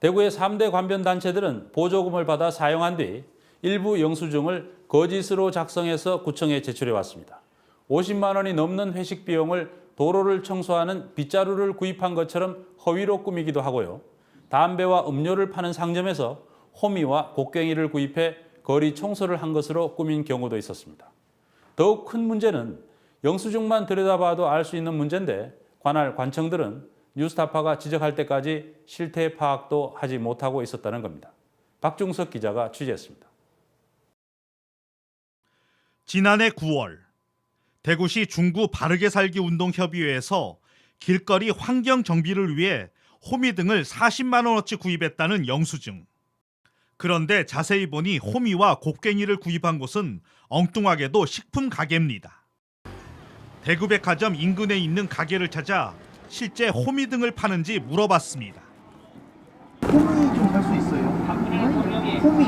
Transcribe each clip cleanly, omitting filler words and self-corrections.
대구의 3대 관변단체들은 보조금을 받아 사용한 뒤 일부 영수증을 거짓으로 작성해서 구청에 제출해 왔습니다. 50만 원이 넘는 회식 비용을 도로를 청소하는 빗자루를 구입한 것처럼 허위로 꾸미기도 하고요. 담배와 음료를 파는 상점에서 호미와 곡괭이를 구입해 거리 청소를 한 것으로 꾸민 경우도 있었습니다. 더욱 큰 문제는 영수증만 들여다봐도 알 수 있는 문제인데 관할 관청들은 뉴스타파가 지적할 때까지 실태 파악도 하지 못하고 있었다는 겁니다. 박중석 기자가 취재했습니다. 지난해 9월 대구시 중구 바르게 살기 운동협의회에서 길거리 환경 정비를 위해 호미 등을 40만 원어치 구입했다는 영수증. 그런데 자세히 보니 호미와 곡괭이를 구입한 곳은 엉뚱하게도 식품 가게입니다. 대구백화점 인근에 있는 가게를 찾아 실제 호미 등을 파는지 물어봤습니다. 호미 좀 살 수 있어요? 호미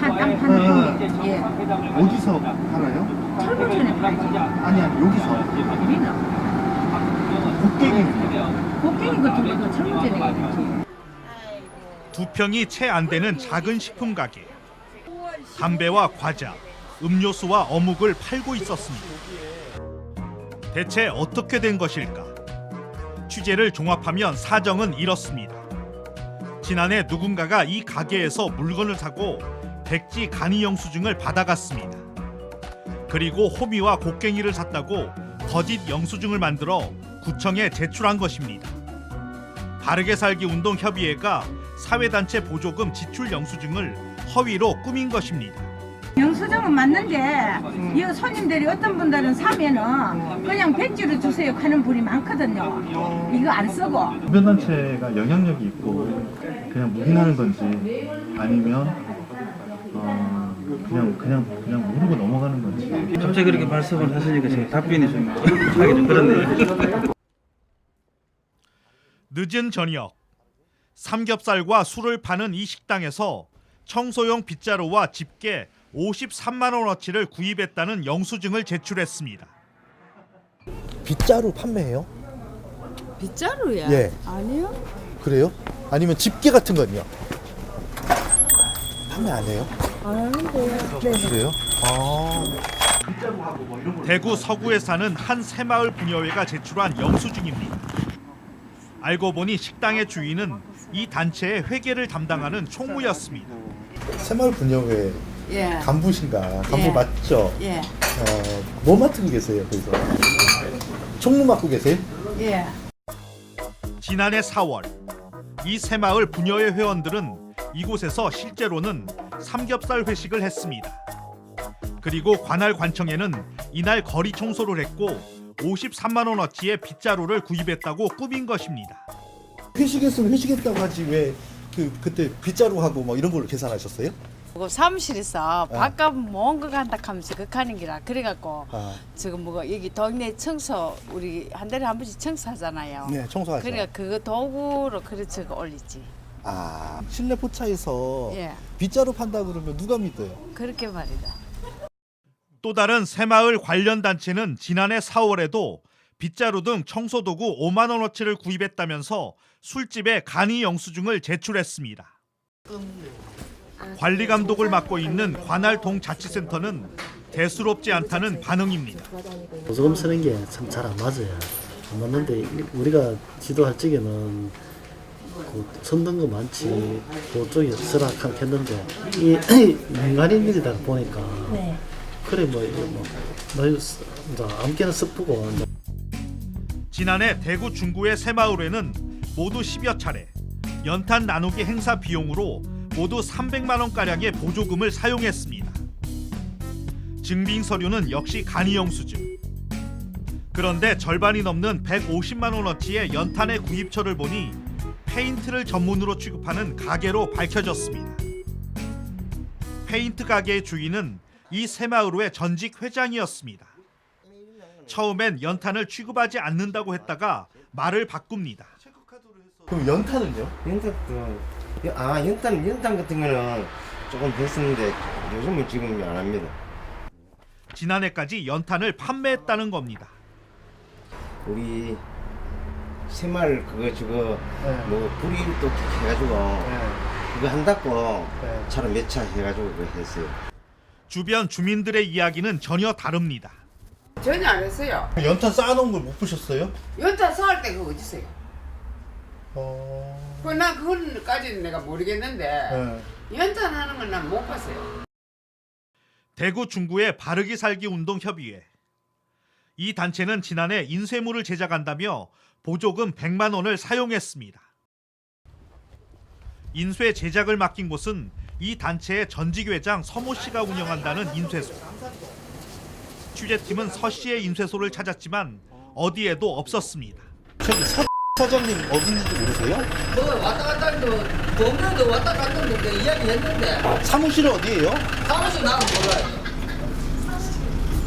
땅 파는 게 예. 어디서 팔아요? 철물점에 팔지. 아니 여기서. 우리는 곡괭이 같은 것도 철물점에 가지. 두 평이 채 안 되는 작은 식품 가게. 담배와 과자, 음료수와 어묵을 팔고 있었습니다. 대체 어떻게 된 것일까? 취재를 종합하면 사정은 이렇습니다. 지난해 누군가가 이 가게에서 물건을 사고 백지 간이 영수증을 받아갔습니다. 그리고 호미와 곡괭이를 샀다고 거짓 영수증을 만들어 구청에 제출한 것입니다. 바르게 살기 운동협의회가 사회단체 보조금 지출 영수증을 허위로 꾸민 것입니다. 영수증은 맞는데 이 손님들이 어떤 분들은 사면은 그냥 백지로 주세요 하는 분이 많거든요. 이거 안 쓰고. 관변단체가 영향력이 있고 그냥 묵인하는 건지 아니면 그냥 모르고 넘어가는 건지. 갑자기 그렇게 말씀을 하시니까 제가 답변이 좀 하기 좀 그렇네요. 늦은 저녁, 삼겹살과 술을 파는 이 식당에서 청소용 빗자루와 집게 53만 원어치를 구입했다는 영수증을 제출했습니다. 빗자루 판매해요? 빗자루야? 예. 아니요. 그래요? 아니면 집게 같은 건요? 판매 안 해요? 안 하는데요. 네. 그래요? 대구 서구에 사는 한 새마을 부녀회가 제출한 영수증입니다. 알고 보니 식당의 주인은 이 단체의 회계를 담당하는 총무였습니다. 새마을 분녀회 예. 간부신가? 간부 예. 맞죠? 예. 뭐 맡고 계세요? 거기서 총무 맡고 계세요? 예. 지난해 4월 이 새마을 부녀회 회원들은 이곳에서 실제로는 삼겹살 회식을 했습니다. 그리고 관할 관청에는 이날 거리 청소를 했고 53만 원어치의 빗자루를 구입했다고 꾸민 것입니다. 회식했으면 회식했다고 하지 왜 그때 빗자루하고 뭐 이런 걸로 계산하셨어요? 그거 사무실에서 바깥 뭔가 간다 하면서 극하는 기라 그래갖고 지금 뭐 여기 동네 청소 우리 한 달에 한 번씩 청소하잖아요. 네, 청소하죠. 그러니까 그거 도구로 그래 저거 올리지. 실내 포차에서 예. 빗자루 판다 그러면 누가 믿어요? 그렇게 말이다. 또 다른 새마을 관련 단체는 지난해 4월에도 빗자루 등 청소도구 5만 원어치를 구입했다면서 술집에 간이 영수증을 제출했습니다. 관리 감독을 맡고 있는 관할 동자치센터는 대수롭지 않다는 반응입니다. 보조금 쓰는 게 참 잘 안 맞아요. 안 맞는데 우리가 지도할 적에는 그 손든 거 많지 그쪽에 쓰라 했는데 이 민간인들이다 보니까 그래 뭐 아무렇게나 쓱보고. 지난해 대구 중구의 새마을회는 모두 10여 차례 연탄 나누기 행사 비용으로 모두 300만 원가량의 보조금을 사용했습니다. 증빙 서류는 역시 간이 영수증. 그런데 절반이 넘는 150만 원어치의 연탄의 구입처를 보니 페인트를 전문으로 취급하는 가게로 밝혀졌습니다. 페인트 가게의 주인은 이 새마을회 전직 회장이었습니다. 처음엔 연탄을 취급하지 않는다고 했다가 말을 바꿉니다. 그럼 연탄은요? 연탄 같은 거는 조금 됐었는데 요즘은 지금 안 합니다. 지난해까지 연탄을 판매했다는 겁니다. 우리 새마을 그거 저거 네. 뭐 불이 또 해가지고 그거 한다고 네. 차로 몇 차 해가지고 그거 했어요. 주변 주민들의 이야기는 전혀 다릅니다. 전혀 안 했어요. 연탄 쌓아놓은 걸 못 보셨어요? 연탄 쌓을 때 그거 어디 있어요? 어... 난 그건까지는 내가 모르겠는데 네. 연탄 하는 건 난 못 봤어요. 대구 중구의 바르기 살기 운동 협의회. 이 단체는 지난해 인쇄물을 제작한다며 보조금 100만 원을 사용했습니다. 인쇄 제작을 맡긴 곳은 이 단체의 전직 회장 서모 씨가 운영한다는 인쇄소. 취재팀은 서 씨의 인쇄소를 찾았지만 어디에도 없었습니다. 저기 사장님 어디 있는지 모르세요? 왔다 갔다 하는데 동네도 왔다 갔다 하는데 이야기했는데 사무실은 어디예요? 사무실 나는 몰라요.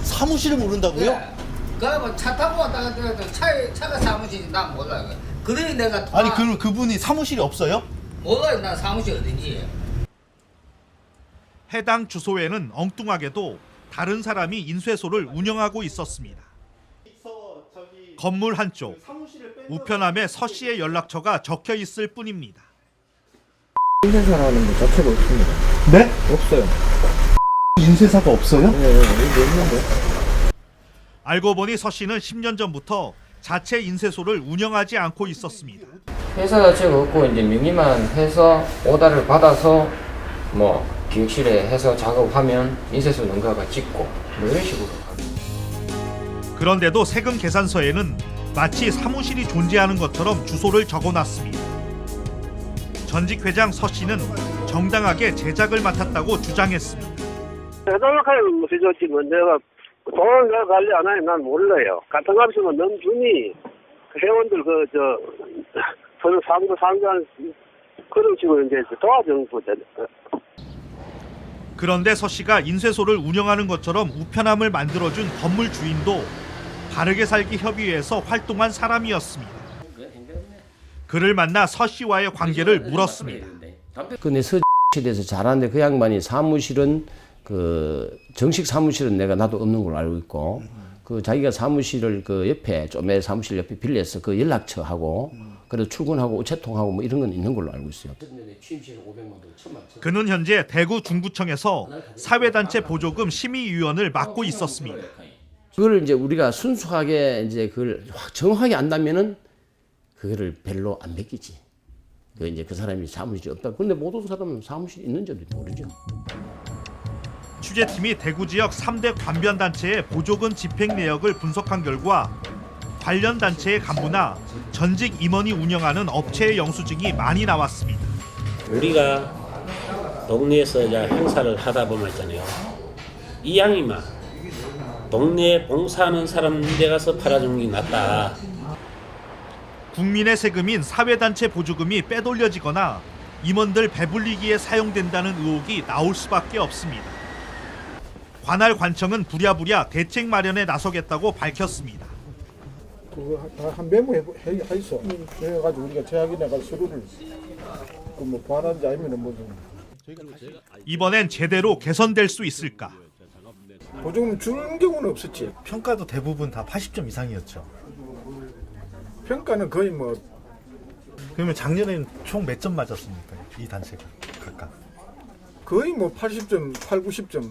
사무실을 모른다고요? 그러면 차 타고 왔다 갔다 해도 차가 사무실이 난 몰라요. 그래 내가 아니 그분이 사무실이 없어요? 몰라요. 난 사무실 어딘지. 해당 주소에는 엉뚱하게도 다른 사람이 인쇄소를 운영하고 있었습니다. 건물 한쪽, 우편함에 서 씨의 연락처가 적혀 있을 뿐입니다. 인쇄사라는 것 자체가 없습니다. 네? 없어요. 인쇄사가 없어요? 네, 여기 없는데. 알고 보니 서 씨는 10년 전부터 자체 인쇄소를 운영하지 않고 있었습니다. 회사 자체가 없고 이제 명의만 해서 오다를 받아서 뭐 기획실에 해서 작업하면 인쇄소 능가가 찍고 뭐 이런 식으로. 그런데도 세금 계산서에는 마치 사무실이 존재하는 것처럼 주소를 적어놨습니다. 전직 회장 서 씨는 정당하게 제작을 맡았다고 주장했습니다. 해달라고 무슨 지금 내가 돈을 내가 관리 안 하니 난 몰라요. 같은 값이면 넘주니 회원들 저는 상관 그런 식으로 이제 도와주는 거죠. 그런데 서 씨가 인쇄소를 운영하는 것처럼 우편함을 만들어준 건물 주인도 바르게 살기 협의회에서 활동한 사람이었습니다. 그를 만나 서 씨와의 관계를 물었습니다. 근데 서 씨에 대해서 잘하는데 그 양반이 사무실은 그 정식 사무실은 나도 없는 걸로 알고 있고 그 자기가 사무실을 그 옆에 좀에 사무실 옆에 빌려서 그 연락처하고 그래서 출근하고 우체통하고 뭐 이런 건 있는 걸로 알고 있어요. 그는 현재 대구 중구청에서 사회단체 보조금 심의위원을 맡고 있었습니다. 그걸 이제 우리가 순수하게 이제 그걸 정확하게 안다면은 그거를 별로 안 맡기지. 그 이제 그 사람이 사무실이 없다. 그런데 모든 사람은 사무실이 있는지도 모르죠. 취재팀이 대구 지역 3대 관변단체의 보조금 집행 내역을 분석한 결과 관련 단체의 간부나 전직 임원이 운영하는 업체의 영수증이 많이 나왔습니다. 우리가 동네에서 행사를 하다 보면 있잖아요. 이 양이만 동네에 봉사하는 사람 데 가서 팔아주는 게 낫다. 국민의 세금인 사회단체 보조금이 빼돌려지거나 임원들 배불리기에 사용된다는 의혹이 나올 수밖에 없습니다. 관할 관청은 부랴부랴 대책 마련에 나서겠다고 밝혔습니다. 그거 한 메모해 있어. 그래가지고 우리가 제약인에가 서류를 뭐 보완하는지 아니면 뭐 이번엔 제대로 개선될 수 있을까? 보조금 주는 경우는 없었지. 평가도 대부분 다 80점 이상이었죠. 평가는 거의 뭐. 그러면 작년에는 총 몇 점 맞았습니까? 이 단체가 각각? 거의 뭐 80점, 8, 90점.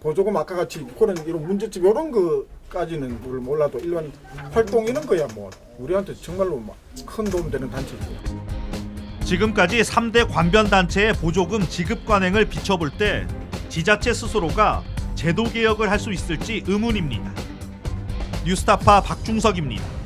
보조금 아까 같이 그런 이런 문제점 이런 거까지는 몰라도 일반 활동 이런 거야 뭐 우리한테 정말로 큰 도움 되는 단체지. 지금까지 3대 관변단체의 보조금 지급 관행을 비춰볼 때 지자체 스스로가 제도 개혁을 할 수 있을지 의문입니다. 뉴스타파 박중석입니다.